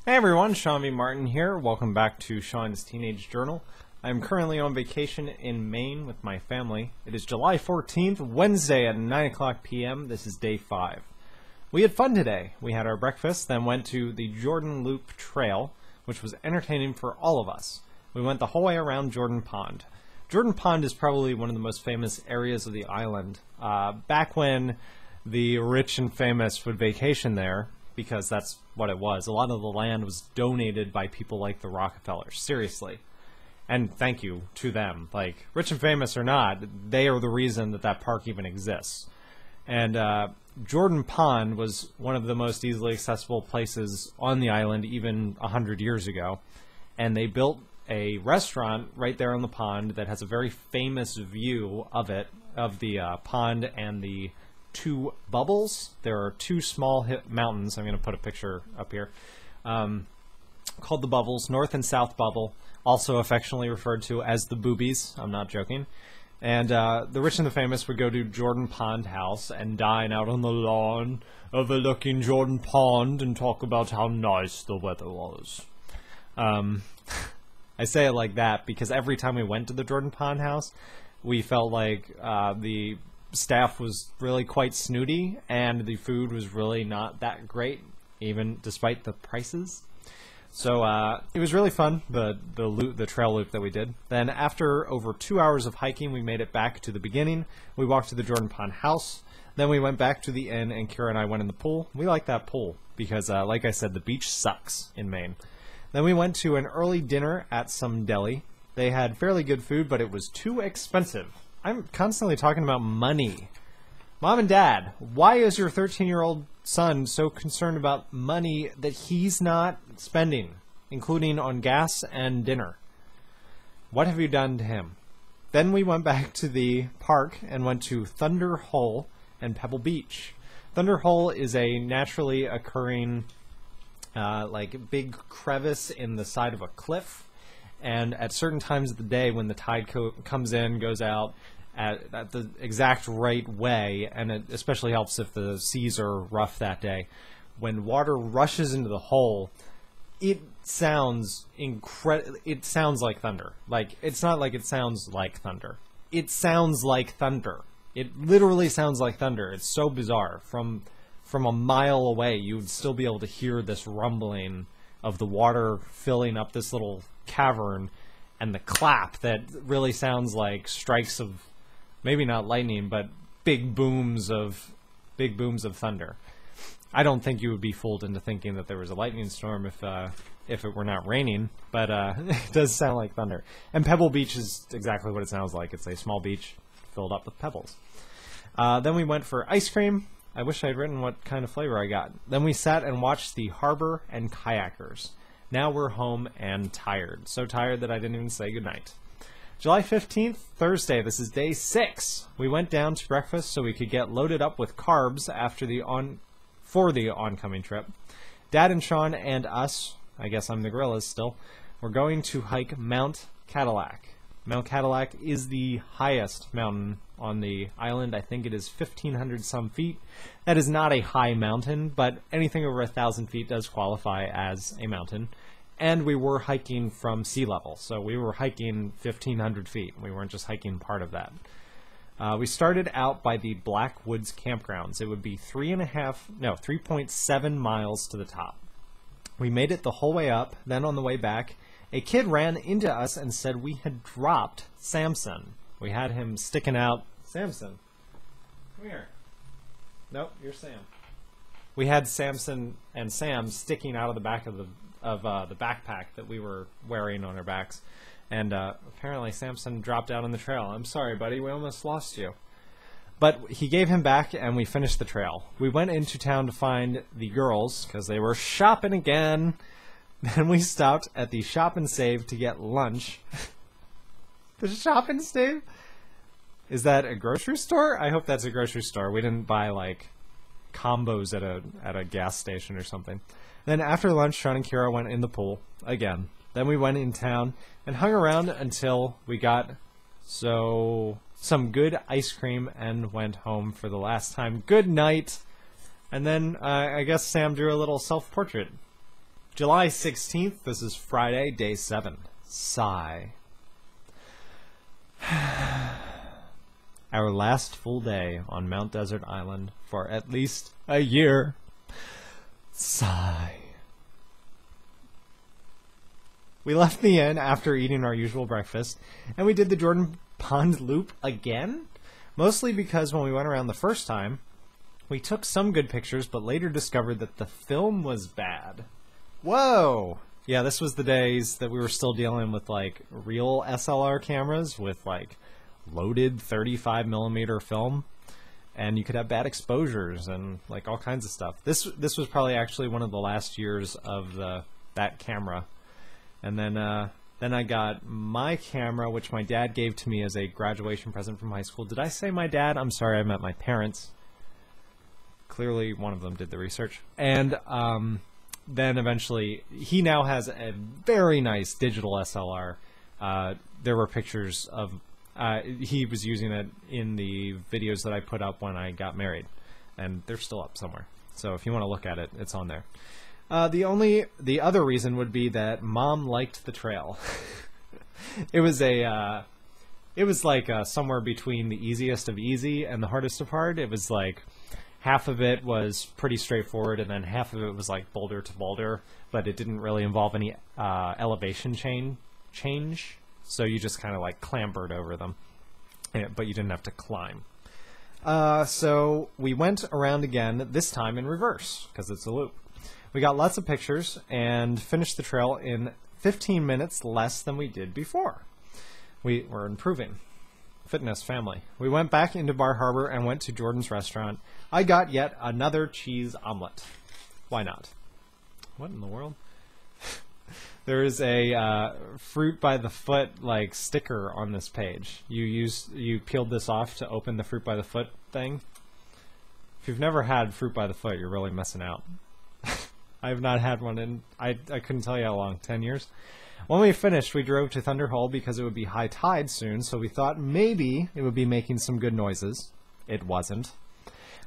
Hey everyone, Shawn Martin here. Welcome back to Shawn's Teenage Journal. I'm currently on vacation in Maine with my family. It is July 14th, Wednesday at 9 o'clock p.m. This is day 5. We had fun today. We had our breakfast, then went to the Jordan Loop Trail, which was entertaining for all of us. We went the whole way around Jordan Pond. Jordan Pond is probably one of the most famous areas of the island. Back when the rich and famous would vacation there, because that's what it was. A lot of the land was donated by people like the Rockefellers. Seriously. And thank you to them. Like, rich and famous or not, they are the reason that that park even exists. And Jordan Pond was one of the most easily accessible places on the island even 100 years ago. And they built a restaurant right there on the pond that has a very famous view of it, of the pond and the two bubbles. There are two small mountains. I'm going to put a picture up here, called the Bubbles, North and South Bubble, also affectionately referred to as the Boobies. I'm not joking. And the rich and the famous would go to Jordan Pond House and dine out on the lawn overlooking Jordan Pond and talk about how nice the weather was. I say it like that because every time we went to the Jordan Pond House, we felt like the staff was really quite snooty and the food was really not that great, even despite the prices. So it was really fun, the trail loop that we did. Then after over 2 hours of hiking, we made it back to the beginning. We walked to the Jordan Pond house. Then we went back to the inn, and Kira and I went in the pool. We like that pool because, like I said, the beach sucks in Maine. Then we went to an early dinner at some deli. They had fairly good food, but it was too expensive. I'm constantly talking about money. Mom and Dad, why is your 13-year-old son so concerned about money that he's not spending, including on gas and dinner? What have you done to him? Then we went back to the park and went to Thunder Hole and Pebble Beach. Thunder Hole is a naturally occurring like big crevice in the side of a cliff. And at certain times of the day when the tide comes in, goes out at the exact right way, and it especially helps if the seas are rough that day, when water rushes into the hole, it sounds it sounds like thunder. Like, it's not like it sounds like thunder. It sounds like thunder. It literally sounds like thunder. It's so bizarre. From a mile away, you would still be able to hear this rumbling of the water filling up this little cavern, and the clap that really sounds like strikes of, maybe not lightning, but big booms of thunder. I don't think you would be fooled into thinking that there was a lightning storm if it were not raining, but it does sound like thunder. And Pebble Beach is exactly what it sounds like. It's a small beach filled up with pebbles. Then we went for ice cream. I wish I had written what kind of flavor I got. Then we sat and watched the harbor and kayakers. Now we're home and tired. So tired that I didn't even say goodnight. July 15th, Thursday. This is day 6. We went down to breakfast so we could get loaded up with carbs for the oncoming trip. Dad and Shawn and us, I guess I'm the gorillas still, we're going to hike Mount Cadillac. Mount Cadillac is the highest mountain on the island. I think it is 1,500 some feet. That is not a high mountain, but anything over 1,000 feet does qualify as a mountain. And we were hiking from sea level, so we were hiking 1,500 feet. We weren't just hiking part of that. We started out by the Black Woods campgrounds. It would be 3.7 miles to the top. We made it the whole way up. Then on the way back, a kid ran into us and said we had dropped Samson. We had him sticking out. Samson, come here. Nope, you're Sam. We had Samson and Sam sticking out of the back of the backpack that we were wearing on our backs, and apparently Samson dropped out on the trail. I'm sorry, buddy, we almost lost you. But he gave him back, and we finished the trail. We went into town to find the girls because they were shopping again. Then we stopped at the Shop and Save to get lunch. The Shop and Save? Is that a grocery store? I hope that's a grocery store. We didn't buy, like, combos at a gas station or something. Then after lunch, Shawn and Kira went in the pool again. Then we went in town and hung around until we got some good ice cream and went home for the last time. Good night. And then I guess Sam drew a little self-portrait. July 16th, this is Friday, day 7. Sigh. Our last full day on Mount Desert Island for at least a year. Sigh. We left the inn after eating our usual breakfast, and we did the Jordan Pond loop again? Mostly because when we went around the first time, we took some good pictures, but later discovered that the film was bad. Whoa! Yeah, this was the days that we were still dealing with, like, real SLR cameras with, like, loaded 35mm film, and you could have bad exposures and, like, all kinds of stuff. This was probably actually one of the last years of that camera. And then I got my camera, which my dad gave to me as a graduation present from high school. Did I say my dad? I'm sorry, I meant my parents. Clearly, one of them did the research. And then eventually, he now has a very nice digital SLR. There were pictures of, he was using it in the videos that I put up when I got married. And they're still up somewhere. So if you want to look at it, it's on there. The other reason would be that Mom liked the trail. It was like somewhere between the easiest of easy and the hardest of hard. It was like half of it was pretty straightforward, and then half of it was like boulder to boulder, but it didn't really involve any elevation change. So you just kind of like clambered over them, but you didn't have to climb. So we went around again, this time in reverse, because it's a loop. We got lots of pictures and finished the trail in 15 minutes less than we did before. We were improving. Fitness family. We went back into Bar Harbor and went to Jordan's restaurant. I got yet another cheese omelet. Why not? What in the world? There is a fruit by the foot like sticker on this page. You peeled this off to open the fruit by the foot thing. If you've never had fruit by the foot, you're really missing out. I have not had one in, I couldn't tell you how long, 10 years? When we finished, we drove to Thunder Hole because it would be high tide soon, so we thought maybe it would be making some good noises. It wasn't.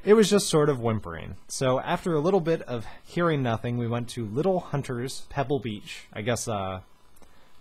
It was just sort of whimpering. So after a little bit of hearing nothing, we went to Little Hunter's Pebble Beach. I guess,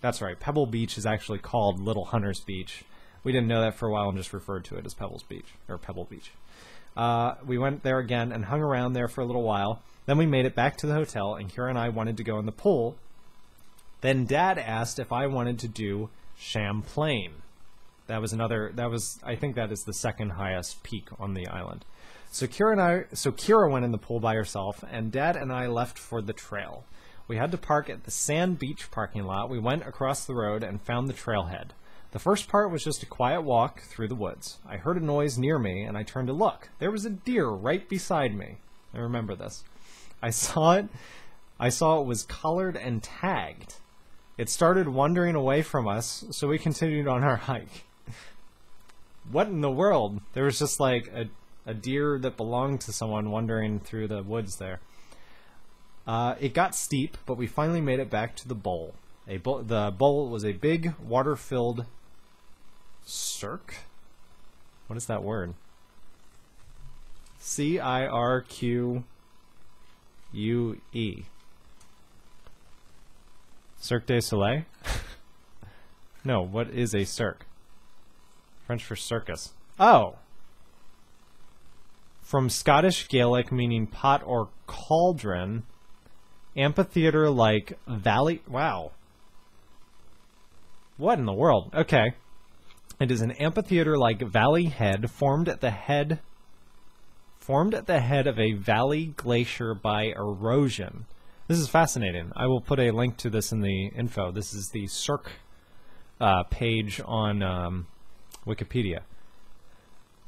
that's right, Pebble Beach is actually called Little Hunter's Beach. We didn't know that for a while and just referred to it as Pebble Beach. We went there again and hung around there for a little while. Then we made it back to the hotel, and Kira and I wanted to go in the pool. Then Dad asked if I wanted to do Champlain. I think that is the second highest peak on the island. So Kira went in the pool by herself, and Dad and I left for the trail. We had to park at the Sand Beach parking lot. We went across the road and found the trailhead. The first part was just a quiet walk through the woods. I heard a noise near me, and I turned to look. There was a deer right beside me. I remember this. I saw it was collared and tagged. It started wandering away from us, so we continued on our hike. What in the world? There was just like a deer that belonged to someone wandering through the woods there. It got steep, but we finally made it back to the bowl. The bowl was a big, water-filled cirque? What is that word? C-I-R-Q... U-E. Cirque du Soleil? No, what is a cirque? French for circus. Oh! From Scottish Gaelic meaning pot or cauldron, amphitheater like valley... Wow. What in the world? Okay. It is an amphitheater like valley head formed at the head of a valley glacier by erosion. This is fascinating. I will put a link to this in the info. This is the Cirque page on Wikipedia.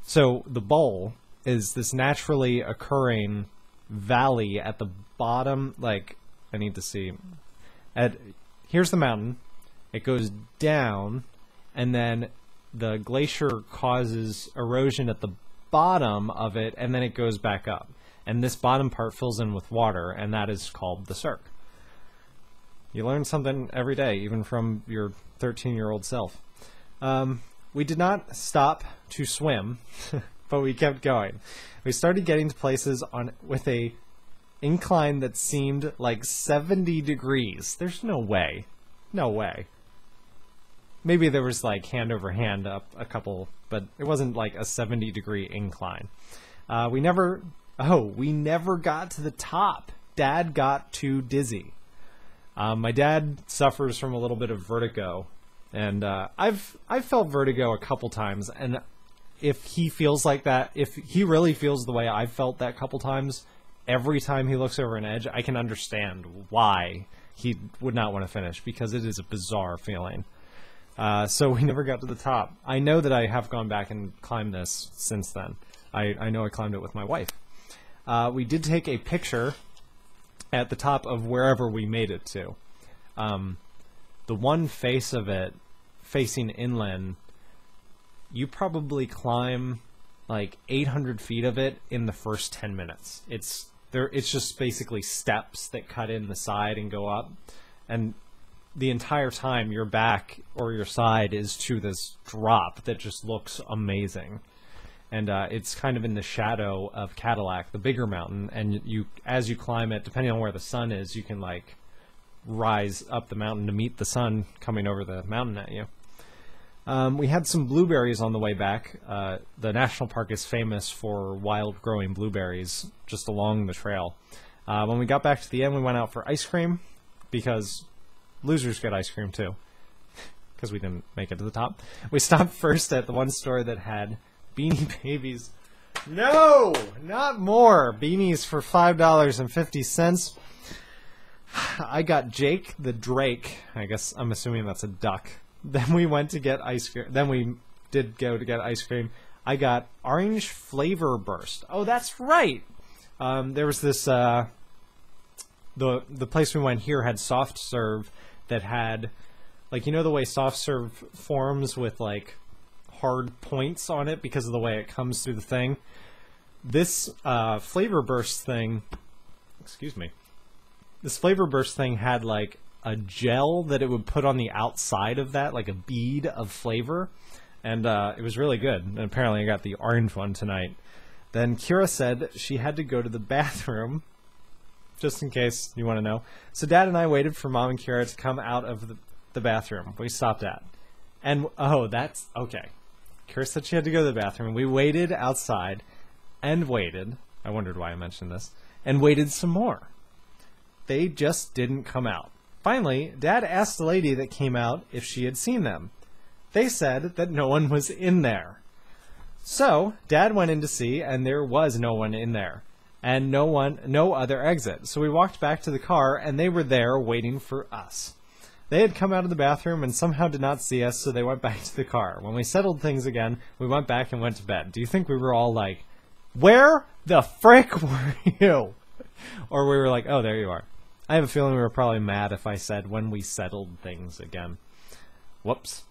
So the bowl is this naturally occurring valley at the bottom, like, I need to see. Here's the mountain. It goes down, and then the glacier causes erosion at the bottom of it, and then it goes back up. And this bottom part fills in with water, and that is called the cirque. You learn something every day, even from your 13-year-old self. We did not stop to swim, but we kept going. We started getting to places with a incline that seemed like 70 degrees. There's no way. No way. Maybe there was like hand over hand up a couple, but it wasn't like a 70-degree incline. We never got to the top. Dad got too dizzy. My dad suffers from a little bit of vertigo, and I've felt vertigo a couple times, and if he feels like that, if he really feels the way I've felt that couple times, every time he looks over an edge, I can understand why he would not want to finish, because it is a bizarre feeling. So we never got to the top. I know that I have gone back and climbed this since then. I know I climbed it with my wife. We did take a picture at the top of wherever we made it to. The one face of it, facing inland, you probably climb like 800 feet of it in the first 10 minutes. It's just basically steps that cut in the side and go up, and the entire time your back or your side is to this drop that just looks amazing. And it's kind of in the shadow of Cadillac, the bigger mountain, and as you climb it, depending on where the sun is, you can like rise up the mountain to meet the sun coming over the mountain at you. We had some blueberries on the way back. The national park is famous for wild growing blueberries just along the trail. When we got back to the end, we went out for ice cream, because losers get ice cream too, because we didn't make it to the top. We stopped first at the one store that had Beanie Babies. No, not more. Beanies for $5.50. I got Jake the Drake. I guess I'm assuming that's a duck. Then we went to get ice cream. Then we did go to get ice cream. I got Orange Flavor Burst. Oh, that's right. There was this, the place we went here had soft serve that had, like, you know the way soft serve forms with, like, hard points on it because of the way it comes through the thing? This Flavor Burst thing, excuse me, this Flavor Burst thing had, like, a gel that it would put on the outside of that, like a bead of flavor, and it was really good. And apparently I got the orange one tonight. Then Kira said she had to go to the bathroom, just in case you want to know. So Dad and I waited for Mom and Kira to come out of the bathroom we stopped at. And, oh, that's, okay. Kira said she had to go to the bathroom. We waited outside and waited. I wondered why I mentioned this. And waited some more. They just didn't come out. Finally, Dad asked the lady that came out if she had seen them. They said that no one was in there. So, Dad went in to see, and there was no one in there. And no other exit. So we walked back to the car, and they were there waiting for us. They had come out of the bathroom and somehow did not see us, so they went back to the car. When we settled things again, we went back and went to bed. Do you think we were all like, where the frick were you? Or we were like, oh, there you are. I have a feeling we were probably mad if I said when we settled things again. Whoops.